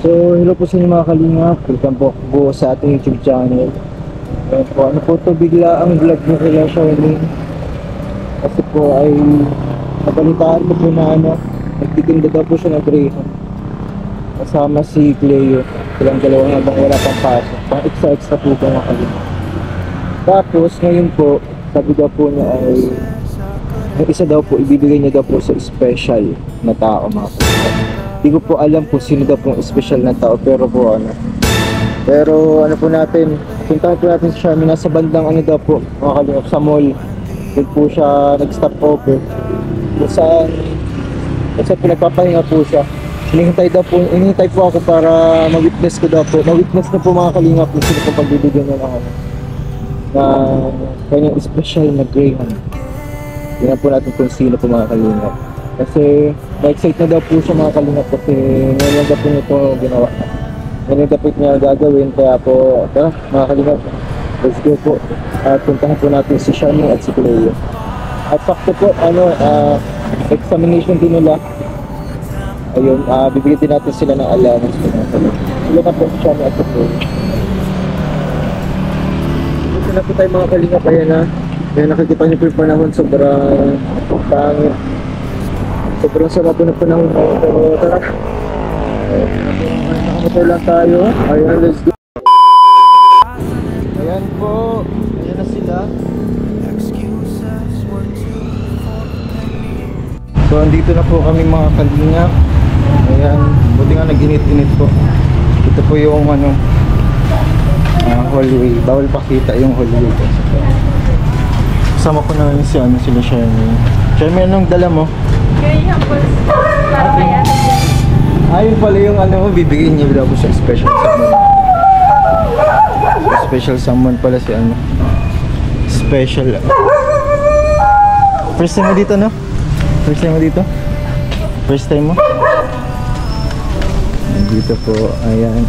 So, hello po sa inyo mga kalingap. Welcome po sa ating YouTube channel. Po, ano po ito, bigla ang vlog mo kila Charlene. Kasi po ay nabalitaan ko po na nagtitinda daw po siya ng Greyhound. Kasama si Cleo. Silang dalawa habang wala pang pasok. Pang extra po ba mga kalingap. Tapos, ngayon po, sabi daw po niya ay yung isa daw po, ibibigay niya daw po sa special na tao mga kalingap. Hindi ko po alam kung sino daw pong special na tao, pero po pero ano po natin, puntahan po natin si Charmy. Nasa bandang ano daw po mga kalingap, sa mall. Doon po siya nag-stop over kung saan pinagpapahinga po siya. Hinihintay po ako para ma-witness ko daw po, na-witness na po mga kalingap kung sino po pagbibigyan niya ng na kanyang special na Greyhound. Tingnan po natin kung sino po mga kalingap. Kasi na-excite na daw po siya mga kalingap kasi ngayon daw po nito ginawa. Ngayon dapat niya gagawin, kaya po tara mga kalingap, let's go po. At puntahan po natin si Charmy at si Cleo. At sakto po examination din nila. Ayun, bibigyan din natin sila ng allowance po mga kalingap. Sila na po si Charmy at si Cleo. Dito na po tayo mga kalingap. Ayan na. Kaya nakikita niyo po yung panahon, sobrang pangit. Sobrang sama po ng panahon. Pero tara, nakamotor lang tayo. Ayan, let's go. Ayan po, ayan na sila. So andito na po kami mga kalingap. Ayan, buti nga nag-init-init po. Ito po yung hallway. Bawal pakita yung hallway po. Kasama ko na sila Charmy. Charmy, anong dala mo? Kaya po, para kaya. Ayun pala yung bibigyan niya daw po sa special someone. Special someone pala si Special. First time mo dito, no? First time mo dito? First time mo? Dito po, ayan.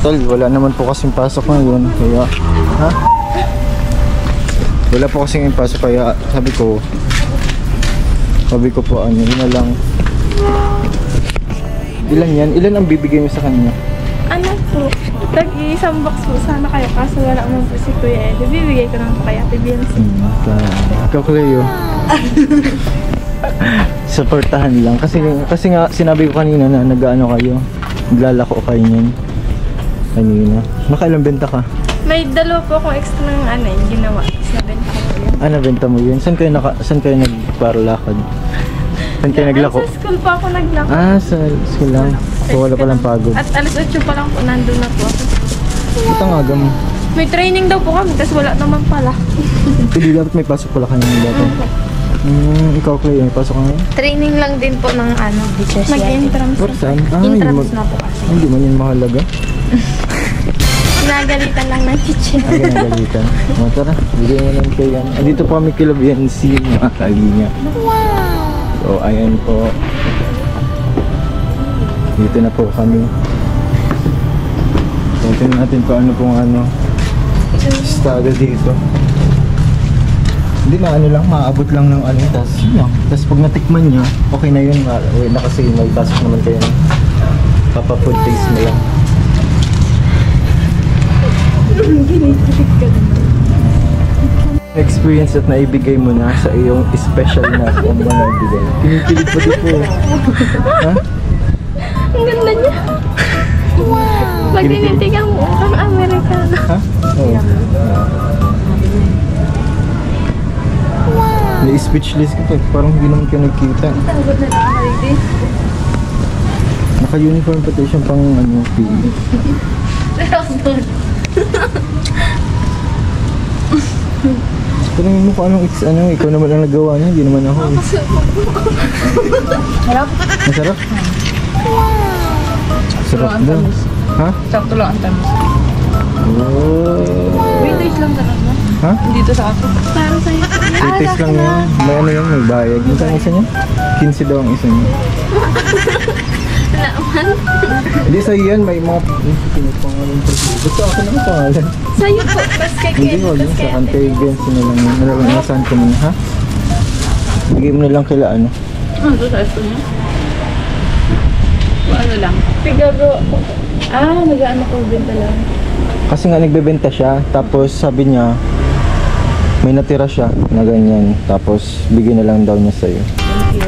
Tol, wala naman po kasing pasok ngayon. Kaya, wala po kasing pasok, kaya sabi ko po yun na lang. Ilan yan? Ilan ang bibigay mo sa kanya? Ano po? Tag-isang box po sana kayo, kaso wala mo po si Kuya Edo. Bibigay ko naman po kaya Tibiansi. Ikaw, Cleo. Supportahan lang. Kasi nga sinabi ko kanina na nag-ano kayo. Naglalako kayo niyan. Kanina. Nakailang benta ka? May dalawa po akong extra ng ginawa. Nabenta ko po yun. Nabenta mo yun? Saan kayo nagparalakad? Saan kayo naglako? Sa school po ako naglako. Sa school lang. So wala palang pagod. At alas 8 pa lang po, nandun na po ako. Ito nga gam. May training daw po kami, kasi wala naman pala. Hindi dapat may pasok pala kanina dati. Ikaw, Cleo, may pasok ka ngayon? Training lang din po ng BCS. Mag-entrance na. Saan? Entrance na po kasi. Hindi man yun mahalaga. Nagalitan lang ng teacher. Nagalitan. Tara, bigay mo lang kayo yan. Andito po kami kila BNC, mga kalinya. Wow! So, ayan po. Dito na po kami. So, tingnan natin pa estado dito. Hindi lang, maabot lang ng Tapos pag natikman niya, okay na yun. Okay na kasi may pasok naman kayo. Papa-food taste mo lang. Experience at naibigay mo na sa iyong special na ibigay. Pinipilit pa dito. Ha? Ang ganda niya. Wow! Pag tinitigan mo, ang Amerikano. Ha? Oo. Wow! Na-speechless ka pa. Parang hindi naman ka nagkita. Naka-uniform pa tayo siyang pang PE. Tanungin mo kung ikaw naman ang nagawa niya, hindi naman ako. Sarap? Masarap? Sarap daw. Ha? Sakto lang ang tamis. Vintage lang talaga. Ha? Dito sa ako. Para sa'yo. Taste lang yan. May may bayad. Yung isa niya? 15 daw ang isa niya. Naman. Hindi sa'yo yan, may mga pinapangalan pa siya. Basta ako naman pangalan. Sa'yo po, tas kay Hindi mo yun, sa kay Gens na lang yun. Naranasan ko muna, ha? Bigay mo na lang kila Ano to sa ito niya? Ano lang? Siguro, nag-ano ko din talaga. Kasi nga nagbebenta siya, tapos sabi niya, may natira siya na ganyan, tapos bigyan na lang daw niya sa'yo.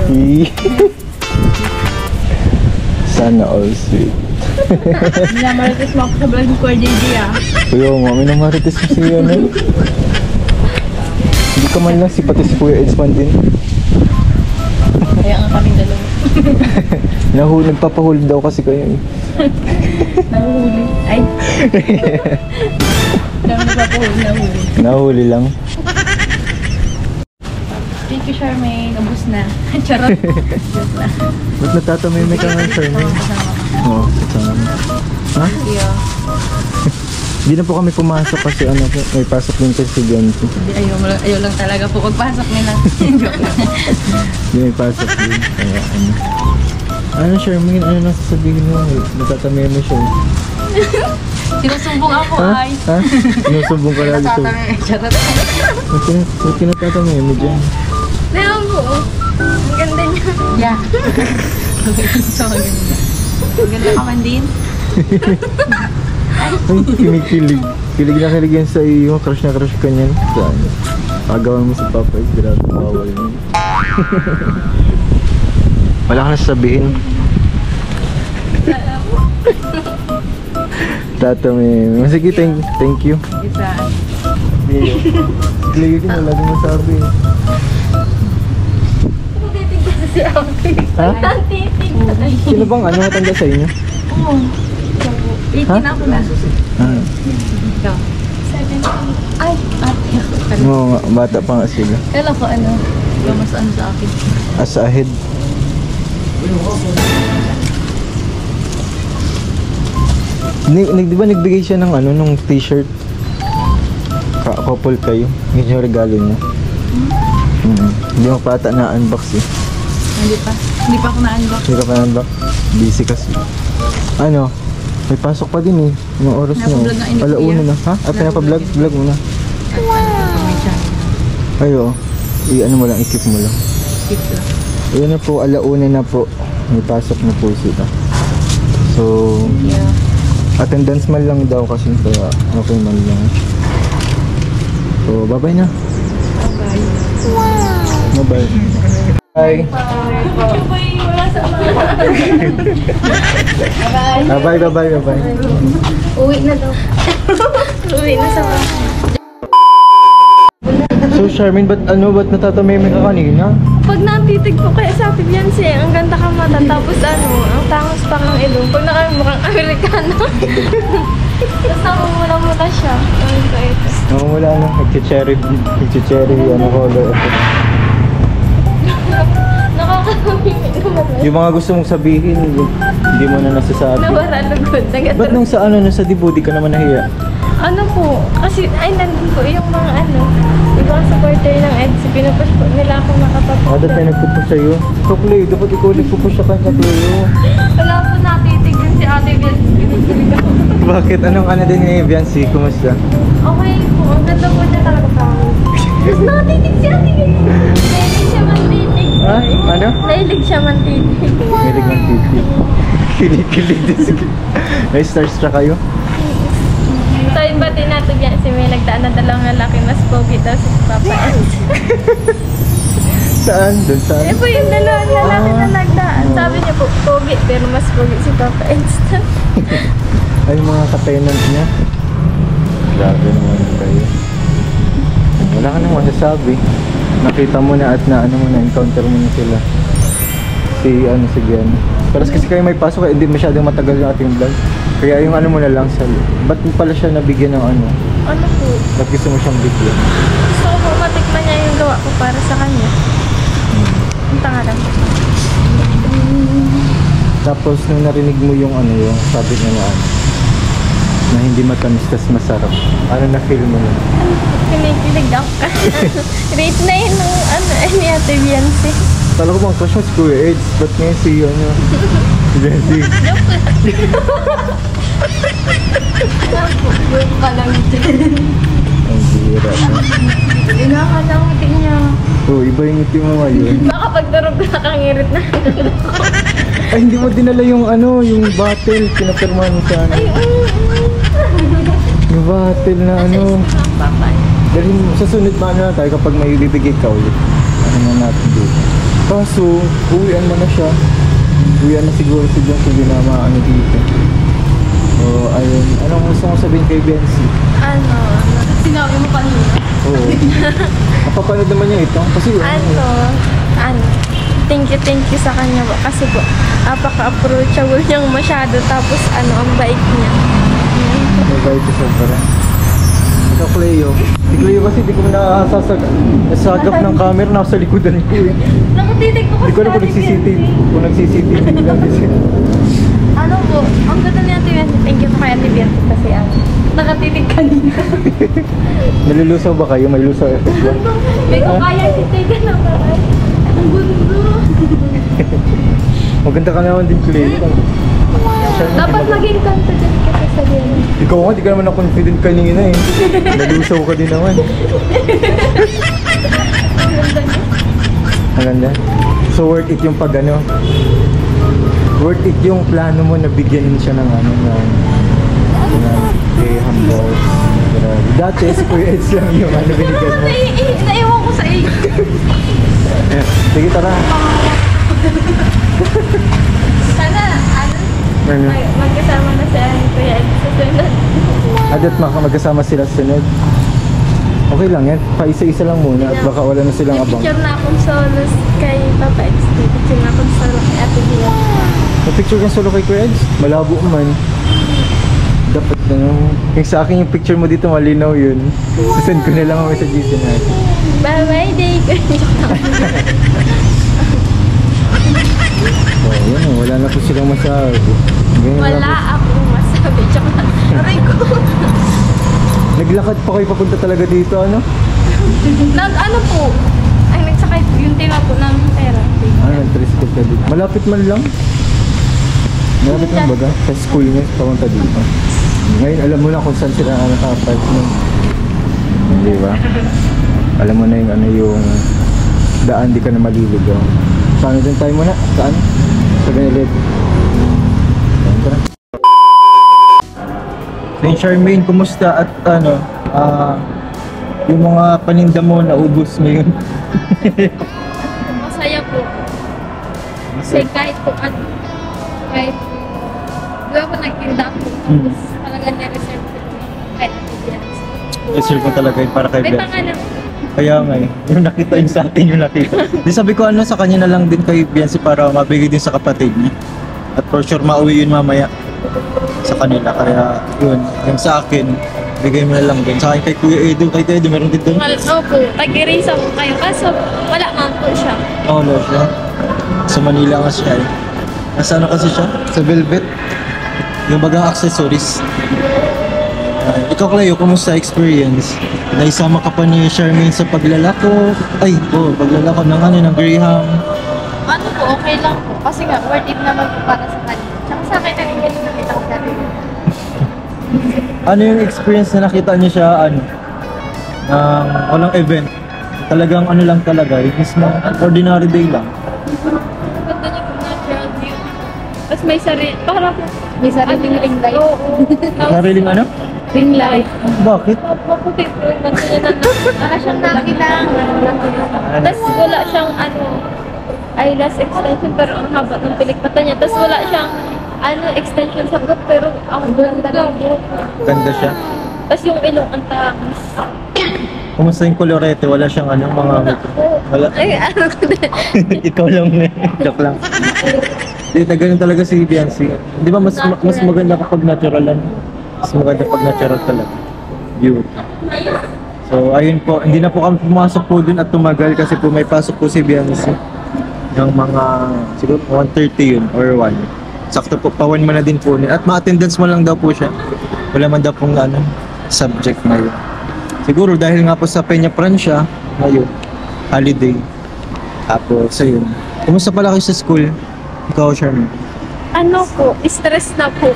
Thank you. Sana all sweet. Minamarites mo ako sa vlog ni Kuya JJ Kuya mo, minamarites mo siya na. Hindi ka man lang si pati si Kuya Edsman din. Kaya nga kaming dalawa. Nagpapahuli daw kasi kayo eh. Nahuhuli. Ay. Dami nagpapahuli, nahuli. Nahuli lang. Thank you, Charmaine. Ubus na. Charot. Ubus na. Ba't natatamay ka nga, Charmaine? Oo, kasama mo. Ha? Yeah. Hindi na po kami pumasok kasi may pasok din kasi si Bianchi. Ayaw lang talaga po pagpasok nila. Joke lang. Hindi may pasok din. Kaya ano, Charmaine, ano nang sasabihin mo? Natatamay mo siya. Sinusumbong ako Ha? ay. Ha? Sinusumbong ka lagi sa... Charot. Ba't kinatatamay mo dyan? Meron po. Ang ganda niya. Yeah. So, maganda. Ang ganda ka man din. Ay, kinikilig. Kilig na kilig yan sa iyo. Crush na crush ka niyan. Saan? Agawan mo sa Papa. Grabe, bawal mo. Wala ka na sasabihin. Tatamay. Sige, thank you. Isa. Kilig ko na lagi masabi. Titig kasi ako. Ha? Titig. Sino bang ano matanda sa inyo? Oo. 18 ako na. Ah. Ikaw. 17. Ay, ate. Oo nga, bata pa nga sila. Kala ko ano, mas ano sa akin. As ahead. Di ba nagbigay siya ng ano, nung t-shirt? Couple kayo. Yun yung regalo niya. Hindi mo pa ata na-unbox eh. Hindi pa. Hindi pa ako na-unbox. Hindi ka pa na-unbox? Busy kasi. Ano? May pasok pa din eh. Yung oras niya. Pinapablog na ini ko Alauna yan. na. Ha? Pinapablog? Vlog mo na. Wow! Ay oo. I-ano mo lang, i-keep mo lang. Keep lang. Ayan na po, alauna na po. May pasok na po sila. So, Yeah. attendance man lang daw kasi kaya okay man lang. So, bye-bye na. Bye-bye. Bye-bye. Bye. Bye-bye. Wala sa Bye-bye. Bye-bye. Uwi na daw. Uwi na sa So, Charmaine, ba't natatameme ka kanina? Pag natitig po kaya sa atin yan siya, ang ganda kang mata, tapos ano, ang tangos pa kang ilong. Pag nakamukhang Amerikano. Tapos namumula muna siya. Ang bait. Wala na. Nag-cherry, ano, color. Nakakapamimik naman. Yung mga gusto mong sabihin, hindi mo na nasasabi. Nawala lugod. Ba't nung sa ano, nasa Dibudi ka naman nahiya? Ano po, kasi ay nandun po yung mga ano, ibang supporter ng EDC, pinupush po nila akong makapag-photo. Dapat tayo nagpupush sa'yo. So, Clay, dapat ikaw nagpupush sa kanya, Clay. Wala po natitig din si Ate Bian, pinipilig ako. Bakit? Anong ano din ni Biancy? Kumusta? Okay po, ang ganda po niya talaga sa akin. Tapos natitig si Ate Bian. Nahilig siya mantitig. Ha? Ano? Nahilig siya mantitig. Milig ng titi. Kilig din si... May starstruck kayo? So, bati natin yan si may nagdaan na dalawang lalaki, mas pogi daw si Papa Eds. Saan? Doon saan? Eh po yung dalawang lalaki na nagdaan. Sabi niya po, pogi, pero mas pogi si Papa Eds. Ay, mga ka-tenant niya. Grabe naman kayo. Wala ka nang masasabi. Nakita mo na at na-encounter mo na sila. Si Gian. Pero kasi kayo may pasok, hindi masyadong matagal yung ating vlog. Kaya yung ano mo na lang sa... Ba't mo pala siya nabigyan ng ano? Ano po? Ba't gusto mo siyang bigyan? So, kung matikman niya yung gawa ko para sa kanya. Ang tanga lang po. Tapos nung narinig mo yung ano yung sabi niya na ano, na hindi matamis tas masarap. Ano na feel mo nun? Kinikilig ako. Rate na yun ng ano, ni Ate Biancy. Kala ko bang crush mo si Kuya Eds, ba't ngayon si ano? Si Biancy. Joke ka lang din. Ang bira. Inakalamutin niya. Oh, iba yung ngiti mo ngayon. Baka pag durog na kangirit na ako. Ay, hindi mo dinala yung ano, yung bottle. Pinapirmahan mo sa ano. Ay, Yung bottle na ano. Papay. Dahil sa sunod ba na tayo kapag may bibigay ka ulit. Ano na natin dito. Kaso, uwian mo na siya. Uwian na siguro si John kung di na maano dito. So, ayun. Anong gusto mo sabihin kay Bensi? Ano? Sinabi mo kanina. Oo. Napapanood naman niya ito. Kasi Ano? Thank you sa kanya po. Kasi po, apaka-approachable niyang masyado. Tapos ang bait niya. mabait ko sa para. Ito Cleo. Si Cleo kasi di ko nasagap ng camera. Nasa likodan ko eh. Nakatitig ko Hindi ko alam kung nag-CCTV lang kasi. Ano po? Ang ganda ni Ate Bianci. Thank you po kay Ate Bianci kasi nakatitig kanina. Nalulusaw ba kayo? May lusaw effect ba? May kaya titigan na ba? Ang gundo. Maganda ka naman din Cleo. Dapat maging confident ka sa sarili. Ikaw nga, di ka naman na-confident kanina eh. Nalusaw ka din naman. Ang ganda niya. Maganda. So worth it yung pag-ano? Worth it yung plano mo na bigyan siya ng ano ng humble. Dati si Kuya Eds lang yung ano binigyan mo. Naiwan ko sa iyo. Sige tara. Sana, Ano? magkasama na si Kuya Ed sa sunod. Adat magkasama sila sa sunod. Okay lang yan. Paisa-isa lang muna at baka wala na silang abang. Picture na akong solo kay Papa Ed. Picture na akong solo kay Ate Bianci. May-picture kang solo kay Kuya Eds? Malabo man. Dapat na yung sa akin yung picture mo dito malinaw yun. Sasend ko na lang ako sa GC natin. Bye-bye day. Oh, yun oh, wala na po silang masabi. Ganyan Wala lang po. akong masabi. Tsaka, aray ko. Naglakad pa kayo papunta talaga dito, ano? Ano po? Ay, nagsakay yung tinapo ng pera. Nag-tricycle ka dito. Malapit man lang. Malapit lang baga? Sa school niya, papunta dito. Ngayon, alam mo na kung saan sila nakapark mo. Hindi ba? Alam mo na yung ano yung daan, di ka na maliligaw. Paano din tayo muna? Saan? Sa Ganilid. Tara. Saint Charmaine, kumusta? At ano, yung mga paninda mo, naubos mo yun. Masaya po. Kasi kahit po kahit di ba po nagtinda po, tapos talaga na-reserve ko kahit Ate Bianci. Reserve mo talaga yun para kay May Beth. pangalan. Kaya nga eh, yung nakita yun sa atin yung nakita. Di sabi ko ano, sa kanya na lang din kay Bianci para mabigay din sa kapatid niya. At for sure mauwi yun mamaya sa kanila. Kaya yun, yung sa akin, bigay mo na lang din. Sa akin kay Kuya Edo, meron din doon. Opo, tag-erase po kayo. Kaso wala man po siya. Oo, wala siya. Sa Manila nga siya eh. Nasa ano kasi siya? Sa Velvet. Yung bagang accessories. Ikaw Cleo, kumusta experience? Naisama ka pa ni Charmaine sa paglalako? Ay, paglalako ng ano, ng Graham. Ano po, okay lang po. Kasi nga, worth it naman po para sa kanya. Tsaka sa akin, naging nakita ko dati. Ano yung experience na nakita niyo siya, ano, ng walang event? Talagang ano lang talaga, yung mismo ordinary day lang. Ganda niya kung natural view. Tapos may para po. May sariling ring light. Oo. Sariling ano? Ring light. Bakit? Maputi po yung ganda niya na Para siyang nakita. Tapos wala siyang eyelash extension pero ang haba ng pilik mata niya. Tapos wala siyang extension sa buhok pero ang ganda ng buhok. Ganda siya. Tapos yung ilong ang tamis. Kumusta yung kolorete? Wala siyang ano, mga wala. Ay, ano ko din. Ikaw lang na joke lang. Hindi, ganun talaga si Bianci. Di ba mas maganda kapag naturalan? Mas maganda pag natural talaga. Beauty. So, ayun po. Hindi na po kami pumasok po dun at tumagal kasi po may pasok po si Bianci. Yung mga, siguro 1:30 yun or 1. Sakto po, pa-1 mo na din po. At ma-attendance mo lang daw po siya. Wala man daw pong subject na yun. Siguro dahil nga po sa Peña Francia, ngayon, holiday. Tapos, ayun. Kumusta pala kayo sa school? Ikaw, Charmaine? Ano po, stress na po.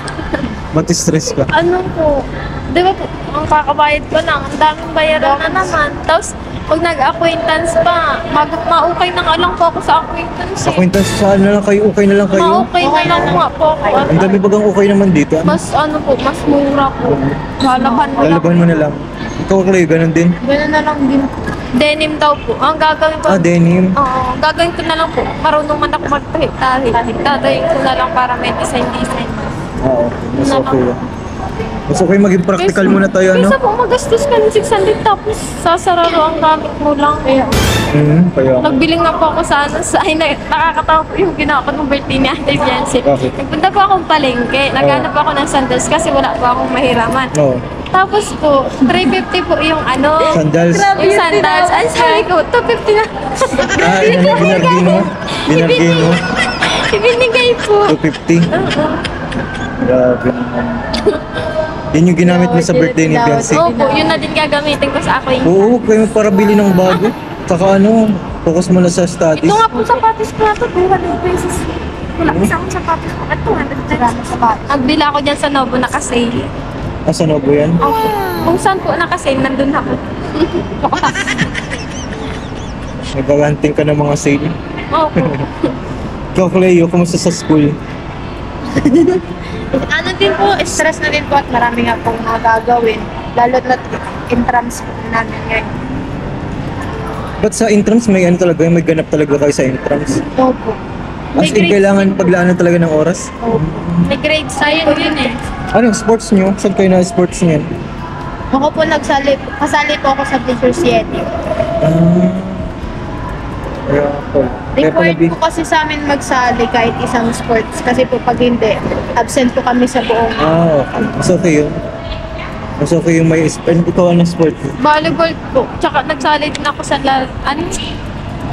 Ba't stress ka? Ano po, di ba po, ang kakabayad ko lang, ang daming bayaran na naman. Tapos, Pag nag-acquaintance pa, maukay na nga lang po ako sa acquaintance eh. Acquaintance saan na lang kayo? Okay na lang kayo? Maukay na lang nga po ako. Ang dami bagang okay naman dito. Mas ano po, mas mura po. Lalaban mo lang. Lalaban mo na lang. Ikaw Clay, ganun din? Ganun na lang din. Denim daw po. Ang gagawin ko, Denim. oo, gagawin ko na lang po. Marunong man ako magtahi. Dadayin ko na lang para may design. Oo, mas okay yan. Mas okay maging practical muna tayo, ano? Kaysa po magastos ka ng 600 tapos sasararo ang gamit mo lang. Kaya, Kaya nagbiling na po ako sa ano, nakakatawa po yung ginawa ko ng birthday ni Ate Fiancé. Bakit? Nagpunta po akong palengke. Naghanap ako ng sandals kasi wala po akong mahiraman. Oo. Tapos po, 350 po yung ano. Sandals. Yung sandals. Ang sabi ko, 250 na. Binargin mo? Binargin mo? Ibinigay po. 250? Oo. Grabe naman. Yun yung ginamit mo sa birthday ni Fiancé? Opo, yun na din gagamitin ko sa ako yung... Oo, kayo para bili ng bago. Saka ano, focus mo na sa studies. Ito nga po sapatos ko na to, 200 pesos. Wala kasi akong sapatos ko at 200 pesos. Nagbila ako dyan sa Novo, naka-sale. Asa na po yan? Opo. Kung saan po naka-sale, nandun ako. Nagkaganting ka ng mga sale. Opo. Ikaw, Cleo, kumusta sa school? Ano din po, stress na din po at marami nga pong mga gagawin. Lalo na intrams po namin ngayon. Ba't sa entrance may ano talaga, may ganap talaga kayo sa entrance? Opo. As in, kailangan paglaanan talaga ng oras? May grades tayo yun eh. Anong sports nyo? Saan kayo na sports niyan? Ako po kasali po ako sa Teacher Siete. Kaya po. Required po kasi sa amin magsali kahit isang sports. Kasi po pag hindi, absent po kami sa buong. Okay. Mas okay yun. Mas okay yung may ikaw ang sport. Volleyball po. Tsaka nagsali din ako sa laro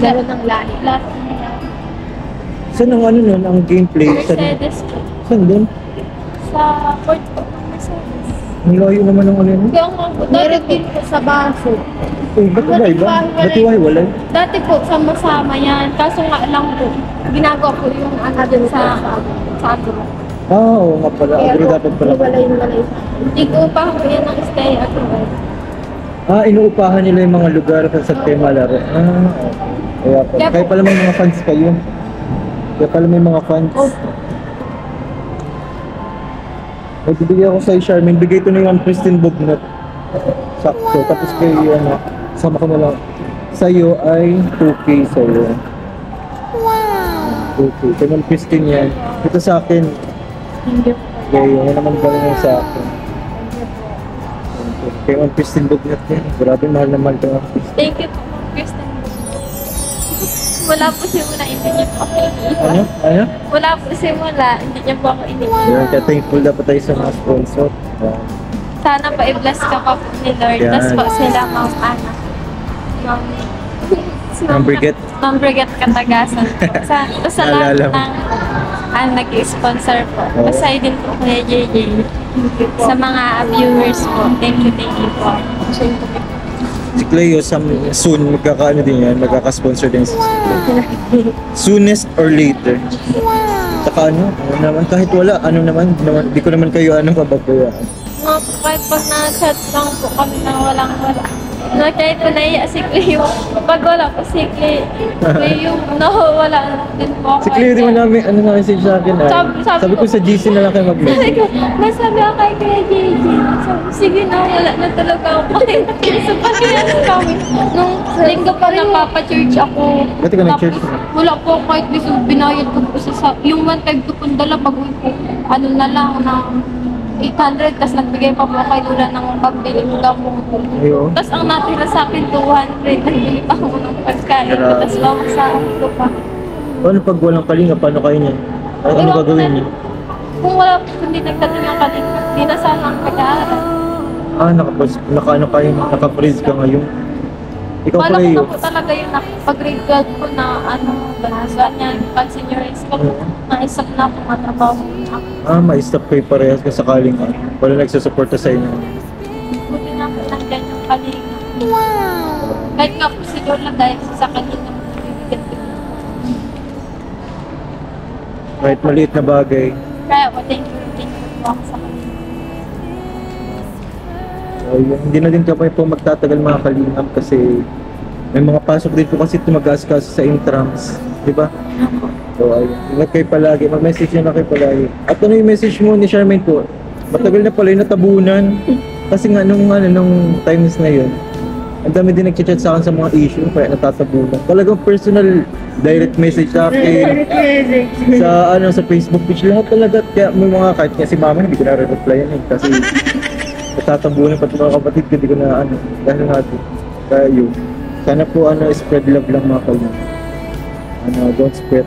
ng lahi. Saan ang ano nun, ang gameplay? Mercedes po. Saan dun? Sa court po ng Mercedes. Ang layo naman ng ano yun. Kaya nga po, Meron din po sa baso. Ba't ba iba? Ba't iwahiwalay? dati po sama-sama yan. Kaso nga lang po, ginagawa ko yung ano dun sa agro. Oo nga pala. Agro dapat pala. Walay. Hindi ko pa ako yan ng stay agro. Inuupahan nila yung mga lugar sa tema laro. Kaya pala. Kaya Kaya pala may mga fans kayo. Kaya pala may mga fans. Opo. Magbibigay ako sa'yo, Charmaine. Bigay ko na yung Christine Bognot. Sakto. Tapos kay, sama ko na lang. Sa'yo ay 2K sa'yo. Wow! 2K. Kaya ng Christine yan. Ito sa akin. Hindi po. Kaya yun naman galing yung sa akin. Kaya ng Christine Bognot yan. Grabe, mahal naman ito ng Christine. Thank you po, Kristen. Wala po simula, hindi niya po ako iniwan. Ano? Wala po simula, hindi niya po ako iniwan. Yan, kaya thankful dapat tayo sa mga sponsor. Sana pa i-bless ka pa po ni Lord. Yan. Tapos po sila, Ma'am Ana. Ma'am Brigitte. Ma'am Brigitte Katagasan. Sa lahat Naalala mo. ng nag-sponsor po. Oo. Masaya din po kay JJ. Sa mga viewers po. Thank you po. Si Cleo, soon, magkakaano din yan, magkaka-sponsor din si Cleo. Soonest or later. Saka ano naman, kahit wala, di ko naman kayo pababayaan. Mga po, kahit pag na-chat lang po kami na walang-wala. Na kahit po naiya si Cleo, pag wala po si Cleo, wala din po ako. Si Cleo, di mo namin, message sa akin sabi ko sa GC na lang kayo Sabi mag-message. ko, masabi ako kay Kuya JJ. Sabi, sige na, wala na talaga ako. So, pati ano kami, nung linggo pa napapa-church ako. Ba't ka nag-church na? Wala po ako kahit piso, binayad ko po yung 1.5 ko dala pag po, ano na lang, na 800, tapos nagbigay pa po kay Lula ng pambili ko gamot. Ayun. Tapos ang natira sa akin, 200. Nagbili pa ako ng pagkain. Grabe. Tapos bawang sa akin ko pa. Ano pag walang kalinga, paano kayo niyan? Ano Ewan ko gagawin na. niyo? Kung wala po, hindi nagdating ang kalinga. Hindi na sana ang pag-aaral. Naka-freeze ka ngayon. Ikaw Wala ko Cleo. na po talaga yun. Pag-grade 12 ko na, ganyan, pag-seniorize ko, naisap na po matrabaho na. Ma-stop kayo parehas kung sakaling wala nagsusuporta sa inyo. Buti na po nandyan yung kalinga. Kahit nga po si Lola dahil sa kalinga, nabibigyan ko. Kahit maliit na bagay. Kaya po, thank you po ako sa kalinga. Hindi na din kami po magtatagal mga kalingap kasi May mga pasok din po kasi tumagas-gas sa intrams, di ba? So, ayun. Ingat kayo palagi. Mag-message nyo na kayo palagi. At ano yung message mo ni Charmaine po? Matagal na pala yung natabunan. Kasi nga, nung times na yun, ang dami din nag-chat sa akin sa mga issue, kaya natatabunan. Talagang personal direct message sa akin. Sa Facebook page, lahat talaga. Kaya may mga kahit nga si mama, hindi ko na-reply yan eh. Kasi natatabunan pati mga kapatid ko, hindi ko na dahil nga ito. Kaya yun. Sana po spread love lang mga kalina. Don't spread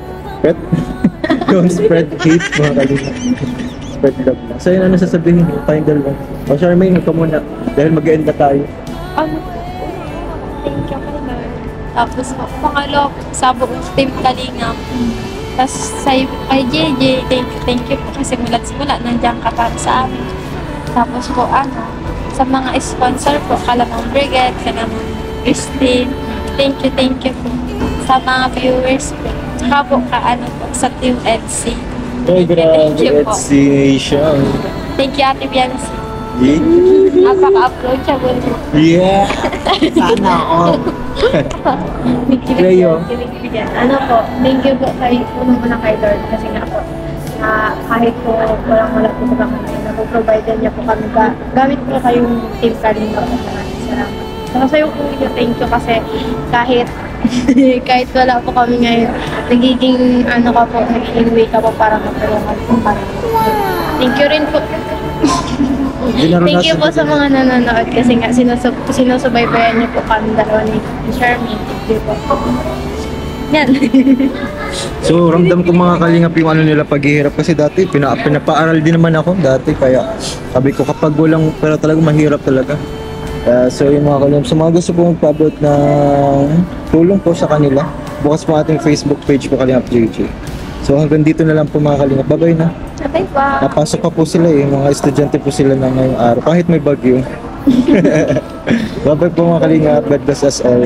don't spread hate mga kalina. Spread love lang. So yun, sasabihin mo tayong dalawa. O Charmaine, ikaw muna. Dahil mag-end na tayo. Thank you kay Lord. Tapos po, pangalawa po, sa buong team Kalingap. Tapos kay JJ, thank you po kasi mula't simula, nandiyan ka para sa amin. Tapos po, sa mga sponsor po, Kalamang Brigade, Kalamang Christine, thank you po. Sa mga viewers po, saka po, po, sa Team EDC. Ay, grabe, you po. Ed Nation. Thank you, Ate Biancy. Yeah. Napaka-approachable po. Yeah. Sana all. Leo. Ano po, thank you po unang-una kay Lord kasi nga po, kahit po wala po sa kanya, napoprovide niya po kami gamit po kayong team Kalinga po. Salamat. Saka sa'yo po thank you kasi kahit wala po kami ngayon, nagiging way ka po para matulungan po kami. Thank you rin po. Thank you po sa mga nanonood kasi nga sinusubaybayan niyo po kami dalawa ni Charmaine. Thank you po. Yan. So, ramdam ko mga kalingap yung nila paghihirap kasi dati pinapaaral din naman ako dati kaya sabi ko kapag walang pero talaga mahirap talaga. So yung mga kalingap, sa mga gusto po magpa-abot na tulong po sa kanila, bukas po ating Facebook page po Kalingap JJ. So hanggang dito na lang po mga kalingap. Bye-bye na. Bye pa. Napasok pa po sila mga estudyante po sila na ngayong araw kahit may bagyo. Bye-bye po mga kalingap. God bless us all.